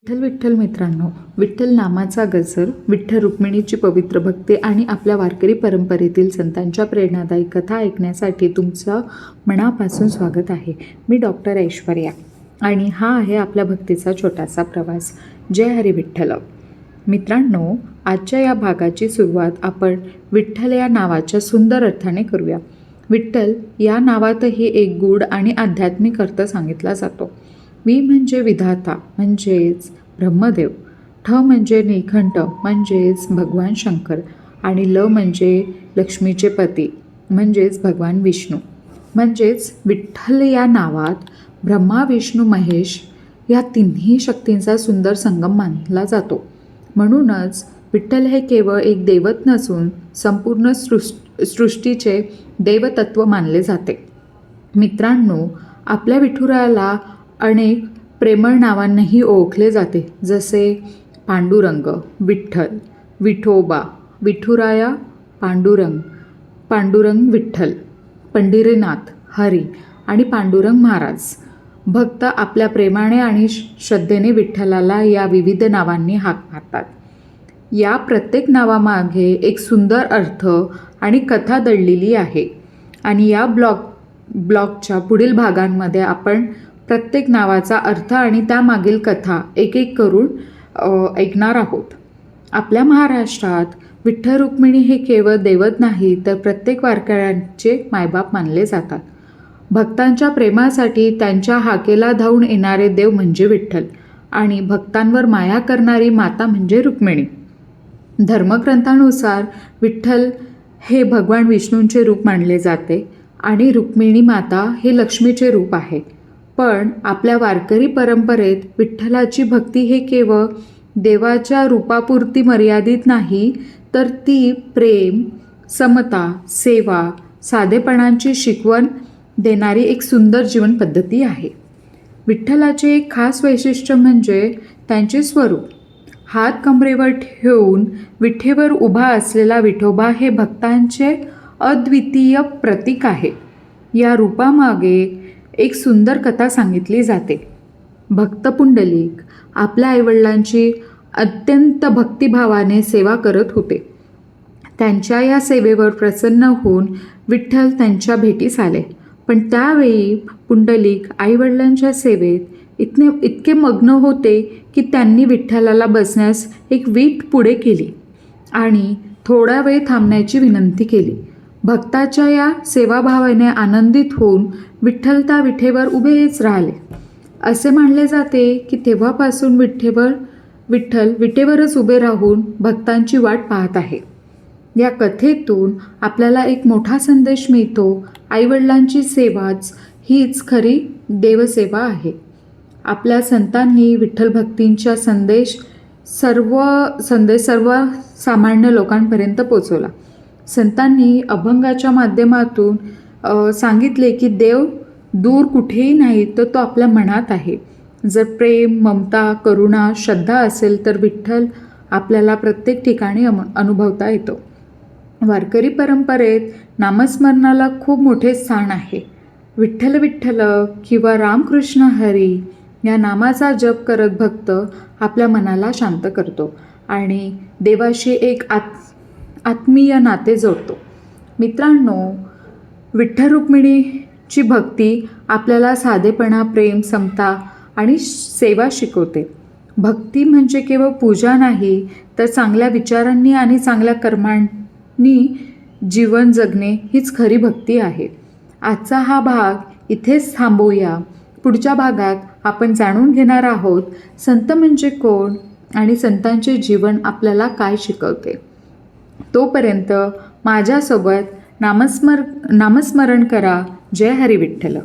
विठ्ठल विठ्ठल मित्रांनो, विठ्ठल नामाचा गजर, विठ्ठल रुक्मिणीची पवित्र भक्ती आणि आपल्या वारकरी परंपरेतील संतांच्या प्रेरणादायी कथा ऐकण्यासाठी तुमचं मनापासून स्वागत आहे. मी डॉक्टर ऐश्वर्या आणि हा आहे आपल्या भक्तीचा छोटासा प्रवास. जय हरी विठ्ठल. मित्रांनो, आजच्या या भागाची सुरुवात आपण विठ्ठल या नावाच्या सुंदर अर्थाने करूया. विठ्ठल या नावातही एक गूढ आणि आध्यात्मिक अर्थ सांगितला जातो. वि म्हणजे विधाता म्हणजेच ब्रह्मदेव, ठ म्हणजे नीलकंठ म्हणजेच भगवान शंकर आणि ल म्हणजे लक्ष्मीचे पती म्हणजेच भगवान विष्णू. म्हणजेच विठ्ठल या नावात ब्रह्मा विष्णू महेश या तिन्ही शक्तींचा सुंदर संगम मानला जातो. म्हणूनच विठ्ठल हे केवळ एक दैवत नसून संपूर्ण सृष्टीचे देवतत्व मानले जाते. मित्रांनो, आपल्या विठुरायाला अनेक प्रेमळ नावांनीही ओळखले जाते, जसे पांडुरंग, विठ्ठल, विठोबा, विठुराया, पांडुरंग, पांडुरंग विठ्ठल, पंढरीनाथ, हरी आणि पांडुरंग महाराज. भक्त आपल्या प्रेमाने आणि श्रद्धेने विठ्ठलाला या विविध नावांनी हाक मारतात. या प्रत्येक नावामागे एक सुंदर अर्थ आणि कथा दडलेली आहे आणि या ब्लॉगच्या पुढील भागांमध्ये आपण प्रत्येक नावाचा अर्थ आणि त्यामागील कथा एक एक करून ऐकणार आहोत. आपल्या महाराष्ट्रात विठ्ठल रुक्मिणी हे केवळ दैवत नाही तर प्रत्येक वारकऱ्यांचे मायबाप मानले जातात. भक्तांच्या प्रेमासाठी त्यांच्या हाकेला धावून येणारे देव म्हणजे विठ्ठल आणि भक्तांवर माया करणारी माता म्हणजे रुक्मिणी. धर्मग्रंथानुसार विठ्ठल हे भगवान विष्णूंचे रूप मानले जाते आणि रुक्मिणी माता हे लक्ष्मीचे रूप आहे. पण आपल्या वारकरी परंपरेत विठ्ठलाची भक्ती हे केवळ देवाच्या रूपापुरती मर्यादित नाही, तर ती प्रेम, समता, सेवा, साधेपणाची शिकवण देणारी एक सुंदर जीवन पद्धती आहे. विठ्ठलाचे एक खास वैशिष्ट्य म्हणजे त्यांचे स्वरूप. हात कमरेवर ठेवून विठेवर उभा असलेला विठोबा हे भक्तांचे अद्वितीय प्रतीक आहे. या रूपामागे एक सुंदर कथा सांगितली जाते. भक्त पुंडलिक आपल्या आईवडिलांची अत्यंत भक्तिभावाने सेवा करत होते. त्यांच्या या सेवेवर प्रसन्न होऊन विठ्ठल त्यांच्या भेटीस आले. पण त्यावेळी पुंडलिक आईवडिलांच्या सेवेत इतके मग्न होते की त्यांनी विठ्ठलाला बसण्यास एक वीट पुढे केली आणि थोडा वेळ थांबण्याची विनंती केली. भक्ताच्या या सेवाभावाने आनंदित होऊन विठ्ठल त्या विठेवर उभेच राहिले. असे मानले जाते की तेव्हापासून विठ्ठल विटेवरच उभे राहून भक्तांची वाट पाहत आहे. या कथेतून आपल्याला एक मोठा संदेश मिळतो. आईवडिलांची सेवाच हीच खरी देवसेवा आहे. आपल्या संतांनी विठ्ठल भक्तींचा सर्व सामान्य लोकांपर्यंत पोचवला. संतांनी अभंगाच्या माध्यमातून सांगितले की देव दूर कुठेही नाही, तर तो आपल्या मनात आहे. जर प्रेम, ममता, करुणा, श्रद्धा असेल तर विठ्ठल आपल्याला प्रत्येक ठिकाणी अनुभवता येतो. वारकरी परंपरेत नामस्मरणाला खूप मोठे स्थान आहे. विठ्ठल विठ्ठल किंवा रामकृष्ण हरी या नामाचा जप करत भक्त आपल्या मनाला शांत करतो आणि देवाशी एक आत्मीय नाते जोडतो. मित्रांनो, विठ्ठल रुक्मिणीची भक्ती आपल्याला साधेपणा, प्रेम, समता आणि सेवा शिकवते. भक्ती म्हणजे केवळ पूजा नाही, तर चांगल्या विचारांनी आणि चांगल्या कर्मांनी जीवन जगणे हीच खरी भक्ती आहे. आजचा हा भाग इथेच थांबवूया. पुढच्या भागात आपण जाणून घेणार आहोत संत म्हणजे कोण आणि संतांचे जीवन आपल्याला काय शिकवते. तोपर्यंत माझ्यासोबत नामस्मरण करा. जय हरी विठ्ठल.